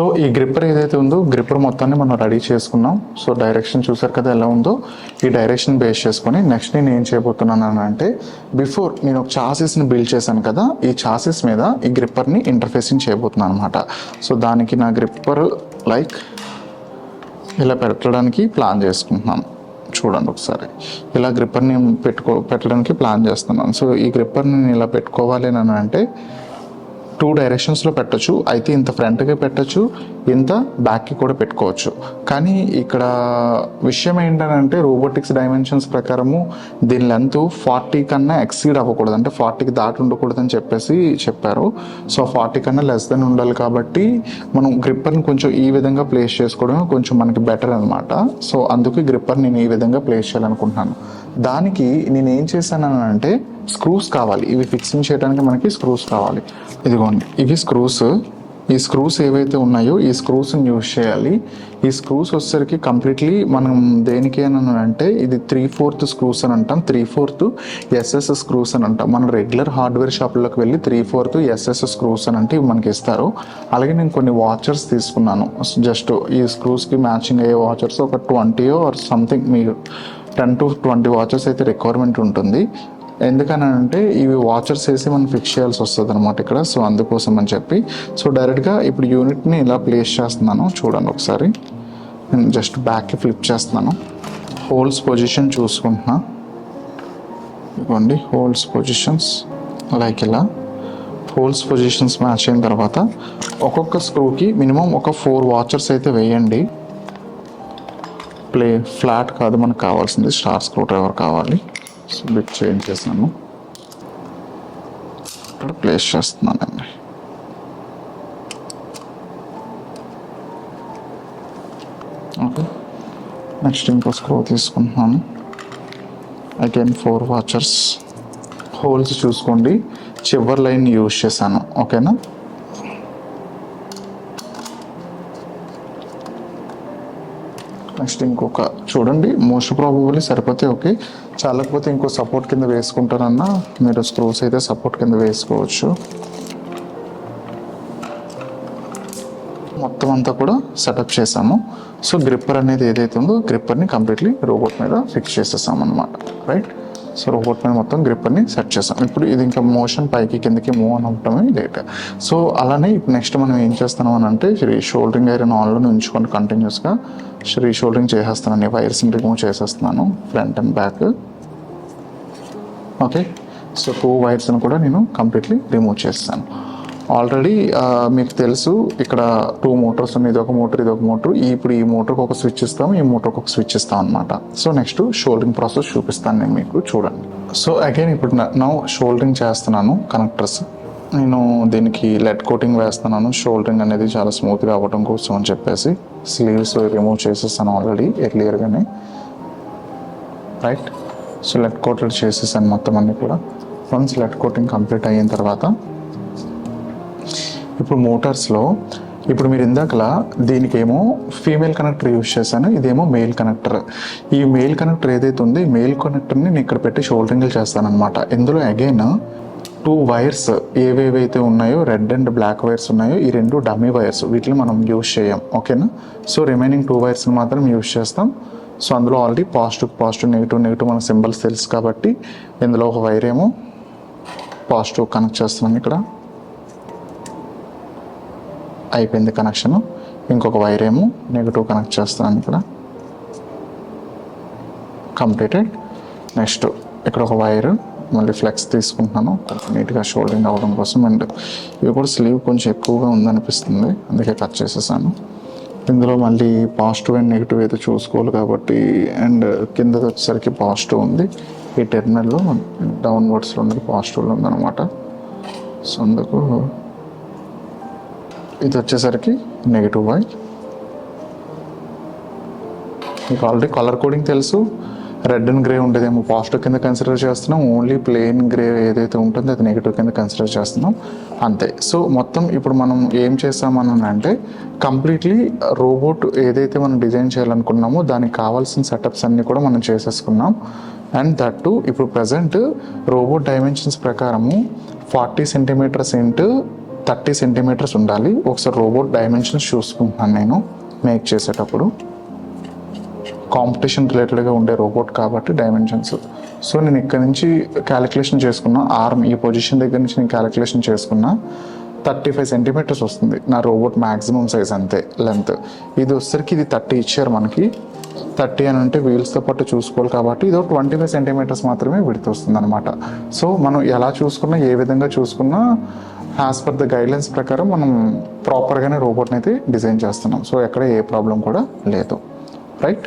So ఈ gripper ఏదైతే ఉందో గ్రిప్పర్ మొత్తాన్ని మనం రెడీ చేసుకున్నాం. సో డైరెక్షన్ చూసారు కదా ఎలా ఉందో. ఈ డైరెక్షన్ బేస్ చేసుకొని నెక్స్ట్ నేను ఏం చేయబోతున్నాను అంటే, బిఫోర్ నేను ఒక చాసిస్ని బిల్డ్ చేశాను కదా, ఈ చాసిస్ మీద ఈ గ్రిప్పర్ని ఇంటర్ఫేసింగ్ చేయబోతున్నాను అనమాట. సో దానికి నా గ్రిప్పర్ లైక్ ఇలా పెట్టడానికి ప్లాన్ చేసుకుంటున్నాను. చూడండి ఒకసారి, ఇలా గ్రిప్పర్ని పెట్టడానికి ప్లాన్ చేస్తున్నాను. సో ఈ గ్రిప్పర్ని నేను ఇలా పెట్టుకోవాలి అని అంటే 2 డైరెక్షన్స్లో పెట్టచ్చు. అయితే ఇంత ఫ్రంట్కి పెట్టచ్చు, ఇంత బ్యాక్కి కూడా పెట్టుకోవచ్చు. కానీ ఇక్కడ విషయం ఏంటంటే రోబోటిక్స్ డైమెన్షన్స్ ప్రకారము దీని లెంత్ 40 కన్నా ఎక్సీడ్ అవ్వకూడదు, అంటే 40కి దాటి ఉండకూడదని చెప్పారు. సో 40 కన్నా లెస్ దెన్ ఉండాలి. కాబట్టి మనం గ్రిప్పర్ని కొంచెం ఈ విధంగా ప్లేస్ చేసుకోవడం కొంచెం మనకి బెటర్ అనమాట. సో అందుకే గ్రిప్పర్ నేను ఈ విధంగా ప్లేస్ చేయాలనుకుంటున్నాను. దానికి నేను ఏం చేశాను అంటే, స్క్రూస్ కావాలి. ఇవి ఫిక్సింగ్ చేయడానికి మనకి స్క్రూస్ కావాలి. ఇదిగోండి, ఇవి స్క్రూస్. ఈ స్క్రూస్ ఏవైతే ఉన్నాయో ఈ స్క్రూస్ని యూజ్ చేయాలి. ఈ స్క్రూస్ వచ్చేసరికి కంప్లీట్లీ మనం దేనికి అని అంటే, ఇది 3/4 స్క్రూస్ అని అంటాం, 3/4 SS స్క్రూస్ అని అంటాం. మనం రెగ్యులర్ హార్డ్వేర్ షాపుల్లోకి వెళ్ళి 3/4 SS స్క్రూస్ అని అంటే ఇవి మనకి ఇస్తారు. అలాగే నేను కొన్ని వాచర్స్ తీసుకున్నాను. జస్ట్ ఈ స్క్రూస్కి మ్యాచింగ్ అయ్యే వాచర్స్ ఒక 20 ఆర్ సంథింగ్, మీరు 10 to 20 వాచర్స్ అయితే రిక్వైర్మెంట్ ఉంటుంది. ఎందుకని అంటే ఇవి వాచర్స్ వేసి మనం ఫిక్స్ చేయాల్సి వస్తుంది అనమాట ఇక్కడ. సో అందుకోసం అని చెప్పి సో డైరెక్ట్గా ఇప్పుడు యూనిట్ని ఇలా ప్లేస్ చేస్తున్నాను. చూడండి ఒకసారి, నేను జస్ట్ బ్యాక్కి ఫ్లిప్ చేస్తున్నాను. హోల్స్ పొజిషన్ చూసుకుంటున్నా. ఇవ్వండి హోల్స్ పొజిషన్స్ లైక్ ఇలా. హోల్స్ పొజిషన్స్ మ్యాచ్ అయిన తర్వాత ఒక్కొక్క స్క్రూకి మినిమం ఒక 4 వాచర్స్ అయితే వేయండి. ఫ్లాట్ కాదు, మనకు కావాల్సింది స్టార్ స్క్రూ డ్రైవర్ కావాలి. సో బిట్ చేంజ్ చేస్తున్నాను, ఇక్కడ ప్లేస్ చేస్తున్నానండి. ఓకే, నెక్స్ట్ ఇంకో స్క్రూ తీసుకుంటున్నాను. Again 4 watchers. హోల్స్ చూసుకోండి, చివరి లైన్ యూజ్ చేశాను. ఓకేనా, నెక్స్ట్ ఇంకొక చూడండి, మోస్ట్ ప్రాబబుల్లీ సరిపోతే ఓకే, చాలకపోతే ఇంకో సపోర్ట్ కింద వేసుకుంటారన్నా మీరు స్క్రూస్ అయితే సపోర్ట్ కింద వేసుకోవచ్చు. మొత్తం అంతా కూడా సెటప్ చేసాము. సో గ్రిప్పర్ అనేది ఏదైతే ఉందో గ్రిప్పర్ని కంప్లీట్లీ రోబోట్ మీద ఫిక్స్ చేసేసాము అనమాట. రైట్, సో రోబోట్ మీద మొత్తం గ్రిప్పర్ని సెట్ చేసాం. ఇప్పుడు ఇది ఇంకా మోషన్ పైకి కిందకి మూవ్ అని అవటమే లేట్. సో అలానే ఇప్పుడు నెక్స్ట్ మనం ఏం చేస్తున్నాం అని అంటే, షోల్డరింగ్ ఐరన్ ఆన్లో ఉంచుకొని కంటిన్యూస్గా షోల్డరింగ్ చేసేస్తాను. వైర్స్ని రిమూవ్ చేసేస్తున్నాను, front and back. Okay, so 2 వైర్స్ని కూడా నేను కంప్లీట్లీ రిమూవ్ చేస్తాను. ఆల్రెడీ మీకు తెలుసు ఇక్కడ 2 మోటార్స్ ఉన్నాయి, ఇదొక మోటార్. ఇప్పుడు ఈ మోటార్కి ఒక స్విచ్ ఇస్తాం, ఈ మోటార్కి ఒక స్విచ్ ఇస్తాం అనమాట. సో నెక్స్ట్ షోల్డరింగ్ ప్రాసెస్ చూపిస్తాను నేను మీకు, చూడండి. సో అగైన్ ఇప్పుడు నా షోల్డరింగ్ చేస్తున్నాను కనెక్టర్స్. నేను దీనికి లెడ్ కోటింగ్ వేస్తున్నాను, షోల్డరింగ్ అనేది చాలా స్మూత్గా అవ్వడం కోసం అని చెప్పేసి. స్లీవ్స్ రిమూవ్ చేసేసాను ఆల్రెడీ ఎర్లియర్గానే. రైట్, సో లెడ్ కోటెడ్ చేసేసాను మొత్తం అన్నీ కూడా. వన్స్ లెడ్ కోటింగ్ కంప్లీట్ అయిన తర్వాత ఇప్పుడు మోటార్స్లో ఇప్పుడు మీరు ఇందాకలా దీనికేమో ఫీమేల్ కనెక్టర్ యూజ్ చేశాను, ఇదేమో మేల్ కనెక్టర్. ఈ మేల్ కనెక్టర్ ఏదైతే ఉందో ఈ మేల్ కనెక్టర్ని నేను ఇక్కడ పెట్టి షోల్డరింగ్లు చేస్తాను అనమాట. ఇందులో అగైన్ 2 వైర్స్ ఏవేవైతే ఉన్నాయో, రెడ్ అండ్ బ్లాక్ వైర్స్ ఉన్నాయో, ఈ 2 డమ్మీ వైర్స్, వీటిని మనం యూజ్ చేయం. ఓకేనా, సో రిమైనింగ్ 2 వైర్స్ని మాత్రం యూజ్ చేస్తాం. సో అందులో ఆల్రెడీ పాజిటివ్ నెగిటివ్ మన సింబల్స్ తెలుసు కాబట్టి ఇందులో ఒక వైర్ ఏమో పాజిటివ్ కనెక్ట్ చేస్తున్నాం, ఇక్కడ అయిపోయింది కనెక్షన్. ఇంకొక వైర్ ఏమో నెగిటివ్ కనెక్ట్ చేస్తున్నాను, ఇక్కడ కంప్లీటెడ్. నెక్స్ట్ ఇక్కడ ఒక వైర్ మళ్ళీ ఫ్లెక్స్ తీసుకుంటున్నాను నీట్గా షోల్డరింగ్ అవ్వడం కోసం. అండ్ ఇవి కూడా స్లీవ్ కొంచెం ఎక్కువగా ఉందనిపిస్తుంది, అందుకే కట్ చేసేసాను. ఇందులో మళ్ళీ పాజిటివ్ అండ్ నెగిటివ్ అయితే చూసుకోవాలి కాబట్టి, అండ్ కింద వచ్చేసరికి పాజిటివ్ ఉంది, ఈ టెర్మినల్లో డౌన్వర్డ్స్లో ఉన్నది పాజిటివ్లో ఉందన్నమాట. సో అందుకు ఇది వచ్చేసరికి నెగిటివ్ వైర్. మీకు ఆల్రెడీ కలర్ కోడింగ్ తెలుసు, రెడ్ అండ్ గ్రే ఉండేదేమో పాజిటివ్ కింద కన్సిడర్ చేస్తున్నాం, ఓన్లీ ప్లెయిన్ గ్రే ఏదైతే ఉంటుందో అది నెగిటివ్ కింద కన్సిడర్ చేస్తున్నాం, అంతే. సో మొత్తం ఇప్పుడు మనం ఏం చేస్తామని అంటే, కంప్లీట్లీ రోబోట్ ఏదైతే మనం డిజైన్ చేయాలనుకున్నామో దానికి కావాల్సిన సెటప్స్ అన్నీ కూడా మనం చేసేసుకున్నాం. అండ్ దట్ టు ఇప్పుడు ప్రజెంట్ రోబోట్ డైమెన్షన్స్ ప్రకారము 40 సెంటీమీటర్స్ ఇంటూ 30 సెంటీమీటర్స్ ఉండాలి. ఒకసారి రోబోట్ డైమెన్షన్స్ చూసుకుంటున్నాను నేను మేక్ చేసేటప్పుడు. కాంపిటీషన్ రిలేటెడ్గా ఉండే రోబోట్ కాబట్టి డైమెన్షన్స్. సో నేను ఇక్కడ నుంచి క్యాలిక్యులేషన్ చేసుకున్నా, ఆర్మ్ ఈ పొజిషన్ దగ్గర నుంచి నేను క్యాలిక్యులేషన్ చేసుకున్నా 35 సెంటీమీటర్స్ వస్తుంది నా రోబోట్ మ్యాక్సిమం సైజ్, అంతే లెంత్. ఇది వచ్చేసరికి ఇది 30 ఇచ్చారు మనకి. 30 అని అంటే వీల్స్తో పాటు చూసుకోవాలి కాబట్టి ఇది 25 సెంటీమీటర్స్ మాత్రమే విడ్త్ వస్తుంది అనమాట. సో మనం ఎలా చూసుకున్నా, ఏ విధంగా చూసుకున్నా యాజ్ పర్ ద గైడ్లైన్స్ ప్రకారం మనం ప్రాపర్గానే రోబోట్ని అయితే డిజైన్ చేస్తున్నాం. సో ఎక్కడ ఏ ప్రాబ్లం కూడా లేదు, రైట్.